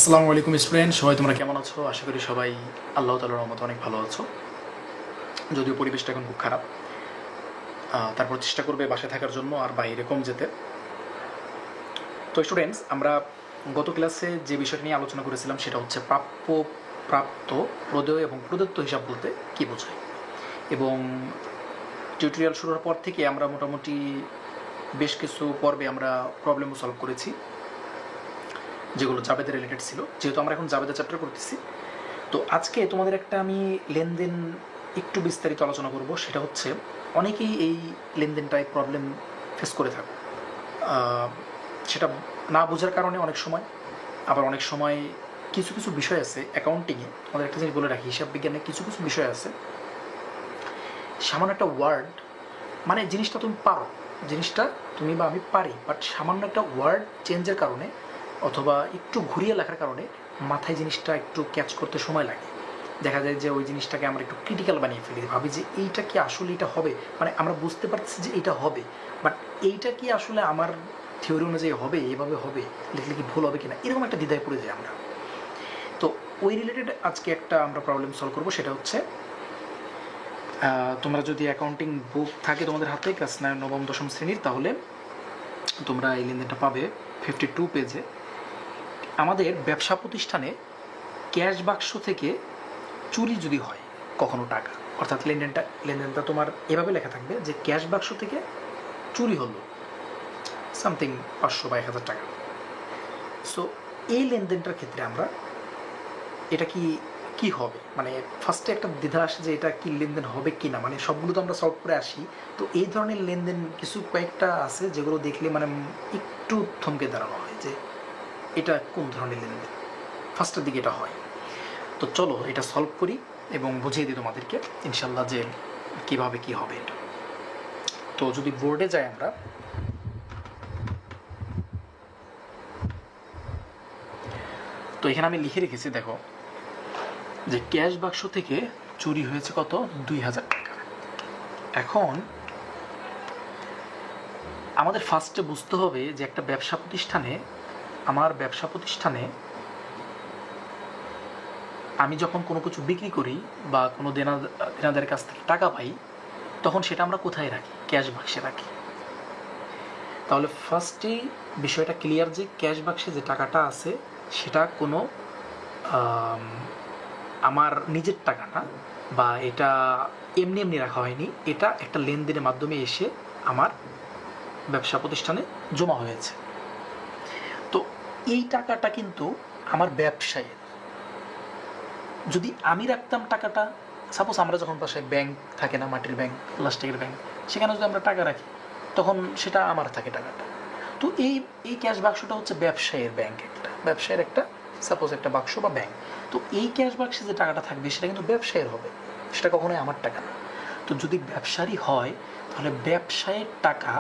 আসসালামু আলাইকুম স্টুডেন্ট, সবাই তোমরা কেমন আছো? আশা করি সবাই আল্লাহ তাআলার রহমতে অনেক ভালো আছো। যদিও পরিবেশটা এখন খুব খারাপ, তারপর চেষ্টা করবে বাসায় থাকার জন্য আর বাইরে কম যেতে। তো স্টুডেন্টস, আমরা গত ক্লাসে যে বিষয়টা নিয়ে আলোচনা করেছিলাম সেটা হচ্ছে প্রাপ্য, প্রাপ্ত, প্রদেয় এবং প্রদত্ত হিসাব বলতে কী বোঝায়। এবং টিউটোরিয়াল শুরুর পর থেকে আমরা মোটামুটি বেশ কিছু পর্বে আমরা প্রবলেমও সলভ করেছি, যেগুলো জাবেদের রিলেটেড ছিল। যেহেতু আমরা এখন জাবেদের চ্যাপ্টার করতেছি, তো আজকে তোমাদের একটা আমি লেনদেন একটু বিস্তারিত আলোচনা করব। সেটা হচ্ছে, অনেকেই এই লেনদেনটায় প্রবলেম ফেস করে থাকো, সেটা না বোঝার কারণে অনেক সময়, আবার অনেক সময় কিছু কিছু বিষয় আছে অ্যাকাউন্টিংয়ে। তোমাদের একটা জিনিস বলে রাখি, হিসাব বিজ্ঞানে কিছু কিছু বিষয় আছে, সামান্য একটা ওয়ার্ড, মানে জিনিসটা তুমি পারো, জিনিসটা তুমি বা আমি পারি, বাট সামান্য একটা ওয়ার্ড চেঞ্জের কারণে অথবা একটু ঘুরিয়ে লেখার কারণে মাথায় জিনিসটা একটু ক্যাচ করতে সময় লাগে। দেখা যায় যে ওই জিনিসটাকে আমরা একটু ক্রিটিক্যাল বানিয়ে ফেলি, ভাবি যে এইটা কি আসলে এটা হবে, মানে আমরা বুঝতে পারছি যে এটা হবে, বাট এইটা কি আসলে আমার থিওরি অনুযায়ী হবে, এভাবে হবে, লিখলে কি ভুল হবে কিনা, এরকম একটা দ্বিধায় পড়ে যাই আমরা। তো ওই রিলেটেড আজকে একটা আমরা প্রবলেম সলভ করবো। সেটা হচ্ছে, তোমরা যদি অ্যাকাউন্টিং বুক থাকে তোমাদের হাতে ক্লাস 9 নবম দশম শ্রেণীর, তাহলে তোমরা এই লেনদেনটা পাবে 52 পেজে। আমাদের ব্যবসা প্রতিষ্ঠানে ক্যাশ বাক্স থেকে চুরি যদি হয় কখনো টাকা, অর্থাৎ লেনদেনটা তোমার এভাবে লেখা থাকবে যে ক্যাশ বাক্স থেকে চুরি হলো সামথিং 500 বা 1000 টাকা। সো এই লেনদেনটার ক্ষেত্রে আমরা এটা কি হবে, মানে ফার্স্টে একটা দ্বিধা আসে যে এটা কি লেনদেন হবে কি না, মানে সবগুলো তো আমরা সলভ করে আসি। তো এই ধরনের লেনদেন কিছু কয়েকটা আছে যেগুলো দেখলে মানে একটু থমকে দাঁড়ানো হয় যে এটা কোন ধরনের লেনদেন, ফার্স্টের দিকে এটা হয়। তো চলো এটা সলভ করি এবং বুঝিয়ে দিই তোমাদেরকে ইনশাল্লাহ যে কিভাবে কি হবে এটা। তো যদি বোর্ডে যাই আমরা, তো এখানে আমি লিখে রেখেছি, দেখো যে ক্যাশ বাক্স থেকে চুরি হয়েছে কত, 2000 টাকা। এখন আমাদের ফার্স্টে বুঝতে হবে যে একটা ব্যবসা প্রতিষ্ঠানে, আমার ব্যবসা প্রতিষ্ঠানে আমি যখন কোনো কিছু বিক্রি করি বা কোনো দেনাদারের কাছ থেকে টাকা পাই, তখন সেটা আমরা কোথায় রাখি? ক্যাশ বাক্সে রাখি। তাহলে ফার্স্টেই বিষয়টা ক্লিয়ার যে ক্যাশ বাক্সে যে টাকাটা আছে সেটা কোনো আমার নিজের টাকা না, বা এটা এমনি এমনি রাখা হয়নি, এটা একটা লেনদেনের মাধ্যমে এসে আমার ব্যবসা প্রতিষ্ঠানে জমা হয়েছে। তো এই টাকাটা কিন্তু আমার ব্যবসায়, যদি আমি রাখতাম টাকাটা, সাপোজ আমরা যখন বাসায় ব্যাংক থাকে না, মাটির ব্যাংক, প্লাস্টিকের ব্যাংক, সেখানে যদি আমরা টাকা রাখি তখন সেটা আমার থাকে টাকাটা। তো এই ক্যাশ বাক্সটা হচ্ছে ব্যবসায়ের ব্যাংক, একটা ব্যবসায়ের একটা সাপোজ একটা বাক্স বা ব্যাংক। তো এই ক্যাশ বাক্সে যে টাকাটা থাকবে সেটা কিন্তু ব্যবসায়ের হবে, সেটা কখনোই আমার টাকা না। তো যদি ব্যবসারই হয় তাহলে ব্যবসায়ের টাকা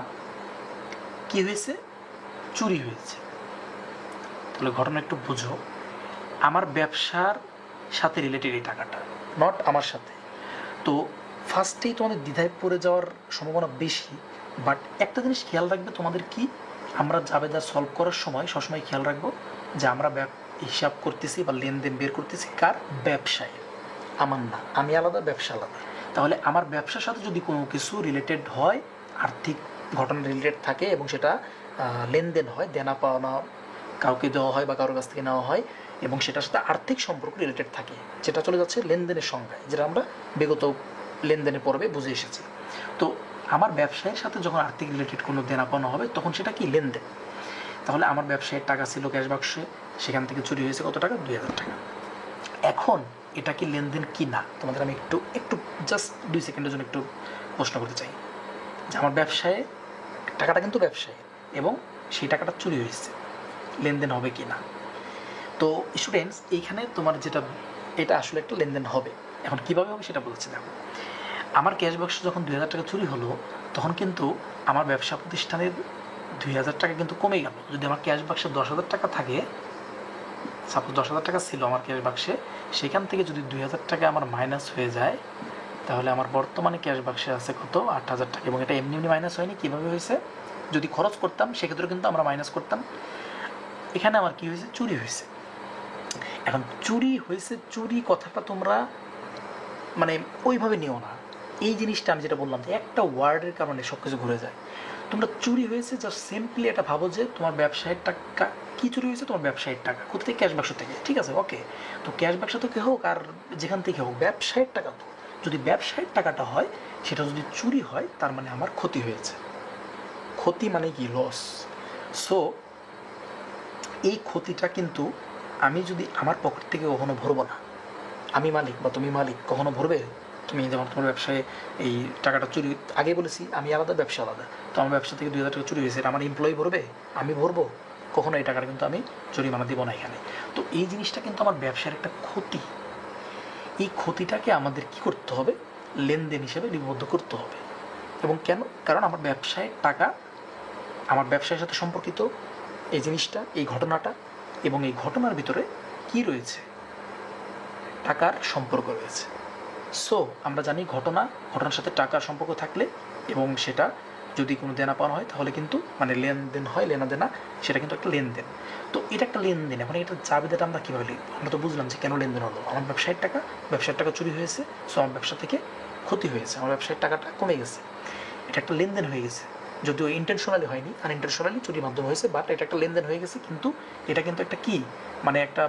কি হয়েছে? চুরি হয়েছে। তাহলে ঘটনা একটু বুঝো, আমার ব্যবসার সাথে রিলেটেড এই টাকাটা, নট আমার সাথে। তো ফার্স্টেই তোমাদের দ্বিধায় পড়ে যাওয়ার সম্ভাবনা বেশি, বাট একটা জিনিস খেয়াল রাখবে তোমাদের, কি আমরা জাবেদা সলভ করার সময় সবসময় খেয়াল রাখবো যে আমরা হিসাব করতেছি বা লেনদেন বের করতেছি কার? ব্যবসায়, আমার না, আমি আলাদা, ব্যবসা আলাদা। তাহলে আমার ব্যবসার সাথে যদি কোনো কিছু রিলেটেড হয়, আর্থিক ঘটনা রিলেটেড থাকে এবং সেটা লেনদেন হয়, দেনা পাওনা কাউকে দেওয়া হয় বা কারোর কাছ থেকে নেওয়া হয়, এবং সেটার সাথে আর্থিক সম্পর্ক রিলেটেড থাকে, যেটা চলে যাচ্ছে লেনদেনের সংখ্যায়, যেটা আমরা বিগত লেনদেনের পর্বে বুঝে এসেছি। তো আমার ব্যবসায়ের সাথে যখন আর্থিক রিলেটেড কোনো দেনা পাওনা হবে তখন সেটা কি? লেনদেন। তাহলে আমার ব্যবসায়ের টাকা ছিল ক্যাশ বাক্সে, সেখান থেকে চুরি হয়েছে কত টাকা? 2000 টাকা। এখন এটা কি লেনদেন কি না, তোমাদের আমি একটু একটু জাস্ট 2 সেকেন্ডের জন্য একটু প্রশ্ন করতে চাই যে আমার ব্যবসায় টাকাটা কিন্তু ব্যবসায় এবং সেই টাকাটা চুরি হয়েছে, লেনদেন হবে কি না? তো স্টুডেন্টস, এইখানে তোমার যেটা, এটা আসলে একটা লেনদেন হবে। এখন কীভাবে হবে সেটা বলছি। দেখো, আমার ক্যাশ বাক্স যখন 2000 টাকা চুরি হলো, তখন কিন্তু আমার ব্যবসা প্রতিষ্ঠানের 2000 টাকা কিন্তু কমে গেল। যদি আমার ক্যাশ বাক্সে 10,000 টাকা থাকে, সাপোজ 10,000 টাকা ছিল আমার ক্যাশ বাক্সে, সেখান থেকে যদি 2000 টাকা আমার মাইনাস হয়ে যায়, তাহলে আমার বর্তমানে ক্যাশ বাক্সে আছে কত? 8,000 টাকা। এবং এটা এমনি এমনি মাইনাস হয়নি, কীভাবে হয়েছে? যদি খরচ করতাম সেক্ষেত্রে কিন্তু আমরা মাইনাস করতাম। এখানে আমার কী হয়েছে? চুরি হয়েছে। এখন চুরি হয়েছে, চুরি কথাটা তোমরা মানে ওইভাবে নিও না। এই জিনিসটা আমি যেটা বললাম যে একটা ওয়ার্ডের কারণে সব কিছু ঘুরে যায়। তোমরা চুরি হয়েছে জাস্ট সিম্পলি এটা ভাবো যে তোমার ব্যবসায়ের টাকা। কী চুরি হয়েছে? তোমার ব্যবসায়ের টাকা। কোথা থেকে? ক্যাশ বাক্স থেকে। ঠিক আছে, ওকে। তো ক্যাশ বাক্স থেকে হোক আর যেখান থেকে হোক, ব্যবসায়ের টাকা তো। যদি ব্যবসায়ের টাকাটা হয়, সেটা যদি চুরি হয়, তার মানে আমার ক্ষতি হয়েছে। ক্ষতি মানে কি? লস। সো এই ক্ষতিটা কিন্তু আমি যদি আমার পকেট থেকে কখনো ভরবো না। আমি মালিক বা তুমি মালিক, কখনো ভরবে? তুমি যেমন তোমার ব্যবসায় এই টাকাটা চুরি, আগে বলেছি আমি আলাদা, ব্যবসা আলাদা। তো আমার ব্যবসা থেকে 2,000 টাকা চুরি হয়েছে, এটা আমার এমপ্লয়ি ভরবে? আমি ভরবো? কখনো এই টাকাটা কিন্তু আমি জরিমানা দিব না এখানে। তো এই জিনিসটা কিন্তু আমার ব্যবসার একটা ক্ষতি। এই ক্ষতিটাকে আমাদের কি করতে হবে? লেনদেন হিসেবে লিপিবদ্ধ করতে হবে। এবং কেন? কারণ আমার ব্যবসায় টাকা, আমার ব্যবসার সাথে সম্পর্কিত এই জিনিসটা, এই ঘটনাটা, এবং এই ঘটনার ভিতরে কি রয়েছে? টাকার সম্পর্ক রয়েছে। সো আমরা জানি ঘটনার সাথে টাকার সম্পর্ক থাকলে এবং সেটা যদি কোনো দেনা পাওয়া হয়, তাহলে কিন্তু মানে লেনদেন হয়, লেনা দেনা, সেটা কিন্তু একটা লেনদেন। তো এটা একটা লেনদেন। এখন এটা চাবিদাটা আমরা কীভাবে লিখব? আমরা তো বুঝলাম যে কেন লেনদেন হলো। আমার ব্যবসায়ের টাকা চুরি হয়েছে, সো আমার ব্যবসা থেকে ক্ষতি হয়েছে, আমার ব্যবসায়ের টাকাটা কমে গেছে। এটা একটা লেনদেন হয়ে গেছে, যদিও ইন্টেনশনালি হয়নি, আনইন্টেনশনালি চুরির মাধ্যমে হয়েছে, বাট এটা একটা লেনদেন হয়ে গেছে। কিন্তু এটা কিন্তু একটা কি, মানে একটা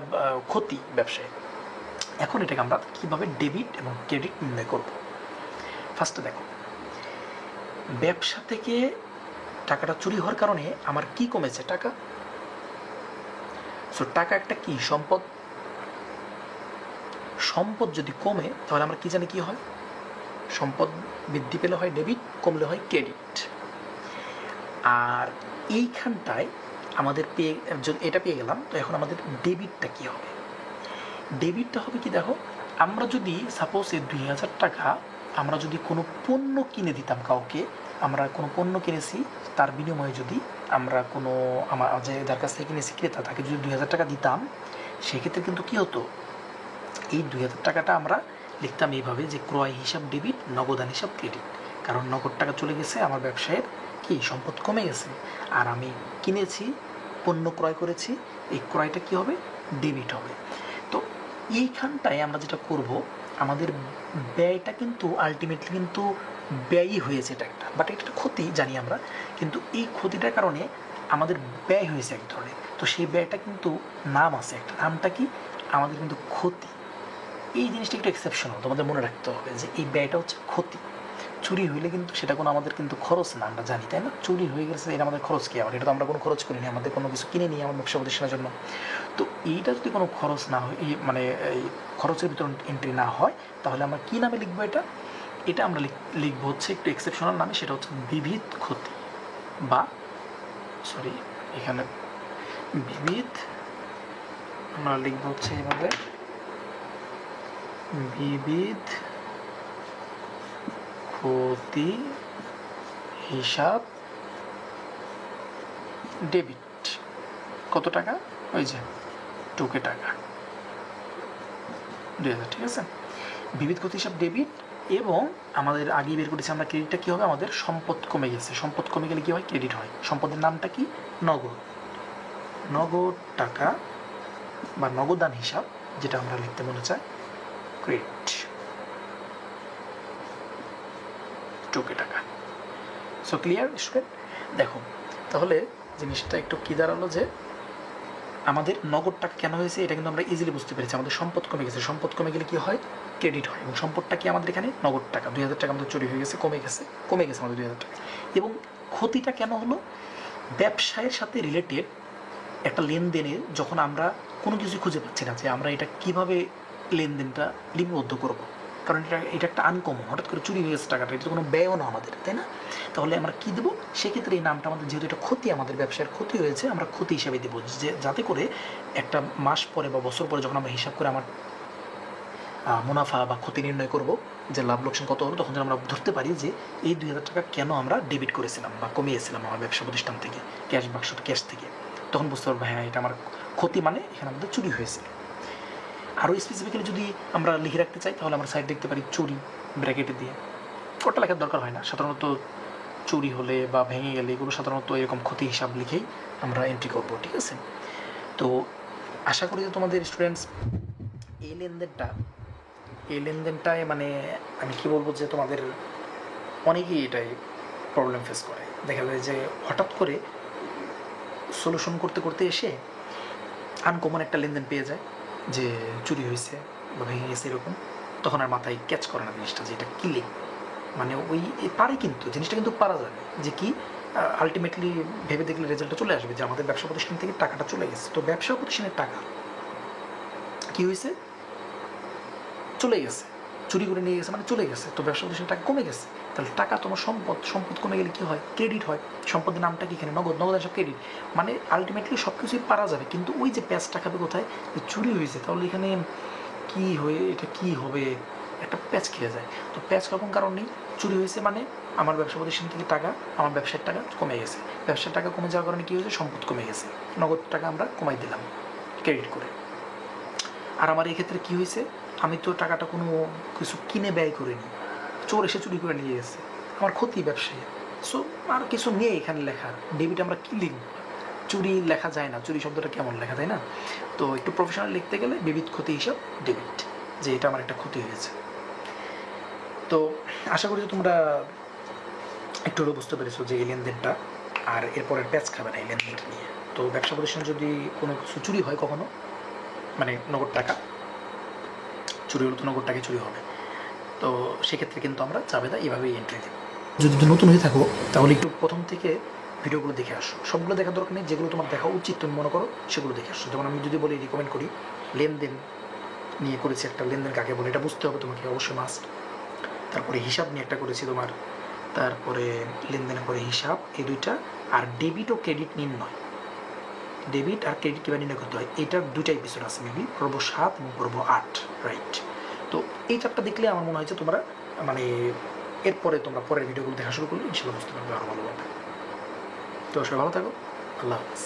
ক্ষতি ব্যবসায়। এখন এটাকে আমরা কীভাবে ডেবিট এবং ক্রেডিট নির্ণয় করব? ফার্স্টে দেখো, ব্যবসা থেকে টাকাটা চুরি হওয়ার কারণে আমার কি কমেছে? টাকা। সো টাকা একটা কি? সম্পদ। সম্পদ যদি কমে, তাহলে আমরা কি জানি কি হয়? সম্পদ বৃদ্ধি পেলে হয় ডেবিট, কমলে হয় ক্রেডিট। আর এইখানটায় আমাদের এটা পেয়ে গেলাম। তো এখন আমাদের ডেবিটটা কি হবে? ডেবিটটা হবে কি? দেখো, আমরা যদি সাপোজ এই 2,000 টাকা আমরা যদি কোনো পণ্য কিনে দিতাম কাউকে, আমরা কোনো পণ্য কিনেছি, তার বিনিময়ে যদি আমরা কোনো যার কাছ থেকে কিনেছি ক্রেতা, তাকে যদি 2,000 টাকা দিতাম, সেক্ষেত্রে কিন্তু কী হতো? এই 2,000 টাকাটা আমরা লিখতাম এইভাবে যে ক্রয় হিসাব ডেবিট, নগদান হিসাব ক্রেডিট। কারণ নগদ টাকা চলে গেছে, আমার ব্যবসায়ের কি সম্পদ কমে গেছে, আর আমি কিনেছি, পণ্য ক্রয় করেছি, এই ক্রয়টা কী হবে? ডেবিট হবে। তো এইখানটায় আমরা যেটা করব, আমাদের ব্যয়টা কিন্তু আলটিমেটলি কিন্তু ব্যয়ই হয়েছে, এটা একটা, বাট এটা একটা ক্ষতি জানি আমরা, কিন্তু এই ক্ষতিটার কারণে আমাদের ব্যয় হয়েছে এক ধরনের। তো সেই ব্যয়টা কিন্তু নাম আছে একটা, নামটা কি? আমাদের কিন্তু ক্ষতি। এই জিনিসটা একটু এক্সেপশনাল, তোমাদের মনে রাখতে হবে যে এই ব্যয়টা হচ্ছে ক্ষতি। চুরি হইলে কিন্তু সেটা কোনো আমাদের কিন্তু খরচ না, আমরা জানি, তাই না? চুরি হয়ে গেছে, এটা আমাদের খরচ কি? আবার এটা তো আমরা কোনো খরচ করিনি, আমাদের কোনো কিছু কিনে নিই আমার ব্যবসা প্রতিষ্ঠানের জন্য। তো এইটা যদি কোনো খরচ না হয়, মানে এই খরচের ভিতরে এন্ট্রি না হয়, তাহলে আমরা কী নামে লিখবো? এটা আমরা লিখবো হচ্ছে একটু এক্সেপশনাল নামে, সেটা হচ্ছে বিবিধ ক্ষতি, বা সরি এখানে বিবিধ আমরা লিখবো হচ্ছে এইভাবে, বিবিধ ক্ষতি হিসাব ডেবিট। কত টাকা? ওই যে 2K টাকা, 2,000, ঠিক আছে। বিবিধ ক্ষতি হিসাব ডেবিট। এবং আমাদের আগে বের করেছি আমরা ক্রেডিটটা কী হবে? আমাদের সম্পদ কমে গেছে, সম্পদ কমে গেলে কী হয়? ক্রেডিট হয়। সম্পদের নামটা কি? নগদ। নগদ টাকা বা নগদান হিসাব, যেটা আমরা লিখতে মনে চাই, ক্রেডিট, 2K টাকা। So clear student? দেখো তাহলে জিনিসটা একটু কী দাঁড়ালো যে আমাদের নগদ টাকা কেন হয়েছে, এটা কিন্তু আমরা ইজিলি বুঝতে পেরেছি। আমাদের সম্পদ কমে গেছে, সম্পদ কমে গেলে কী হয়? ক্রেডিট হয়। এবং সম্পদটা কি আমাদের এখানে? নগদ টাকা। 2,000 টাকা আমাদের চুরি হয়ে গেছে, কমে গেছে আমাদের 2,000 টাকা। এবং ক্ষতিটা কেন হলো? ব্যবসায়ের সাথে রিলেটেড একটা লেনদেনের যখন আমরা কোনো কিছু খুঁজে পাচ্ছি না যে আমরা এটা কীভাবে লেনদেনটা লিপিবদ্ধ করব, কারণ এটা একটা আনকমন, হঠাৎ করে চুরি হয়ে গেছে টাকাটা, এটা কোনো ব্যয়ও না আমাদের, তাই না? তাহলে আমরা কী দেবো? সেক্ষেত্রে এই নামটা আমাদের, যেহেতু এটা ক্ষতি, আমাদের ব্যবসার ক্ষতি হয়েছে, আমরা ক্ষতি হিসাবে দেবো, যে যাতে করে একটা মাস পরে বা বছর পরে যখন আমরা হিসাব করে আমার মুনাফা বা ক্ষতি নির্ণয় করব, যে লাভ লোকসান কত হলো, তখন যেন আমরা ধরতে পারি যে এই 2,000 টাকা কেন আমরা ডেবিট করেছিলাম বা কমিয়েছিলাম আমার ব্যবসা প্রতিষ্ঠান থেকে, ক্যাশ থেকে। তখন বুঝতে পারবো হ্যাঁ এটা আমার ক্ষতি, মানে এখানে আমাদের চুরি হয়েছে। আরও স্পেসিফিক্যালি যদি আমরা লিখে রাখতে চাই, তাহলে আমরা সাইড দেখতে পারি চুরি ব্র্যাকেটে দিয়ে। ওটা লেখার দরকার হয় না, সাধারণত চুরি হলে বা ভেঙে গেলে এগুলো সাধারণত এরকম ক্ষতি হিসাব লিখেই আমরা এন্ট্রি করব, ঠিক আছে? তো আশা করি যে তোমাদের স্টুডেন্টস এই লেনদেনটায় মানে আমি কি বলবো যে তোমাদের অনেকেই এটাই প্রবলেম ফেস করে। দেখা যায় যে হঠাৎ করে সলিউশন করতে করতে এসে আনকমন একটা লেনদেন পেয়ে যায় যে চুরি হয়েছে বা ভেঙে গেছে এরকম, তখন আর মাথায় ক্যাচ করে না জিনিসটা যে এটা কী লিখ, মানে ওই পারে কিন্তু জিনিসটা কিন্তু পারা যাবে যে কি আলটিমেটলি ভেবে দেখলে রেজাল্টটা চলে আসবে যে আমাদের ব্যবসা প্রতিষ্ঠান থেকে টাকাটা চলে গেছে। তো ব্যবসা প্রতিষ্ঠানের টাকা কী হয়েছে, চলে গেছে, চুরি করে নিয়ে গেছে মানে চলে গেছে। তো ব্যবসা প্রতিষ্ঠানের টাকা কমে গেছে, তাহলে টাকা তোমার সম্পদ কমে গেলে কী হয়, ক্রেডিট হয়। সম্পদের নামটা কি এখানে নগদ সব ক্রেডিট, মানে আলটিমেটলি সব কিছুই পারা যাবে। কিন্তু ওই যে প্যাচটা খাবে কোথায়, যে চুরি হয়েছে, তাহলে এখানে কী হয়ে এটা কী হবে, একটা প্যাচ খেয়ে যায়। তো প্যাচ কখন কারণ নেই, চুরি হয়েছে মানে আমার ব্যবসা প্রতিষ্ঠান থেকে টাকা, আমার ব্যবসার টাকা কমে গেছে। ব্যবসার টাকা কমে যাওয়ার কারণে কী হয়েছে, সম্পদ কমে গেছে, নগদ টাকা আমরা কমাই দিলাম ক্রেডিট করে। আর আমার এই ক্ষেত্রে কী হয়েছে, আমি তো টাকাটা কোনো কিছু কিনে ব্যয় করিনি, চোর এসে চুরি করে নিয়ে গেছে, আমার ক্ষতি ব্যবসায়ী। সো আর কিছু নেই এখানে লেখার, ডেবিট আমরা কী লিখব, চুরি লেখা যায় না, চুরি শব্দটা কেমন লেখা, তাই না? তো একটু প্রফেশনাল লিখতে গেলে বিবিধ ক্ষতি হিসাব ডেবিট, যে এটা আমার একটা ক্ষতি হয়েছে। তো আশা করি যে তোমরা একটু বুঝতে পেরেছো যে এই লেনদেনটা আর এরপরের প্যাচ খাবে না এই লেনদেনটা নিয়ে। তো ব্যবসা প্রতিষ্ঠানে যদি কোনো কিছু চুরি হয় কখনো, মানে নগদ টাকা চুরি হলে তো নগদ টাকা চুরি হবে, তো সেক্ষেত্রে কিন্তু আমরা চাবেদা এইভাবেই এন্ট্রি দেবো। যদি নতুন হয়ে থাকো তাহলে একটু প্রথম থেকে ভিডিওগুলো দেখে আসো, সবগুলো দেখার দরকার নেই, যেগুলো তোমার দেখা উচিত তুমি মনে করো সেগুলো দেখে আসো। যেমন আমি যদি বলি রিকমেন্ড করি লেনদেন নিয়ে করেছি একটা, লেনদেন কাকে বলে এটা বুঝতে হবে তোমাকে অবশ্যই মাস্ট। তারপরে হিসাব নিয়ে একটা করেছি তোমার, তারপরে লেনদেনের পরে হিসাব, এই দুইটা, আর ডেবিট ও ক্রেডিট নির্ণয়, ডেবিট আর ক্রেডিট কীভাবে নির্ণয় করতে হয়, এটার দুইটা এপিসোড আছে মেবি, পর্ব 7 এবং পর্ব 8, রাইট? তো এই চারটা দেখলে আমার মনে হয় যে তোমরা মানে এরপরে তোমরা পরের ভিডিওগুলো দেখা শুরু করলে ইনশাল্লাহ বুঝতে পারবে আরও ভালোভাবে। তো সবাই ভালো থাকো, আল্লাহ হাফিজ।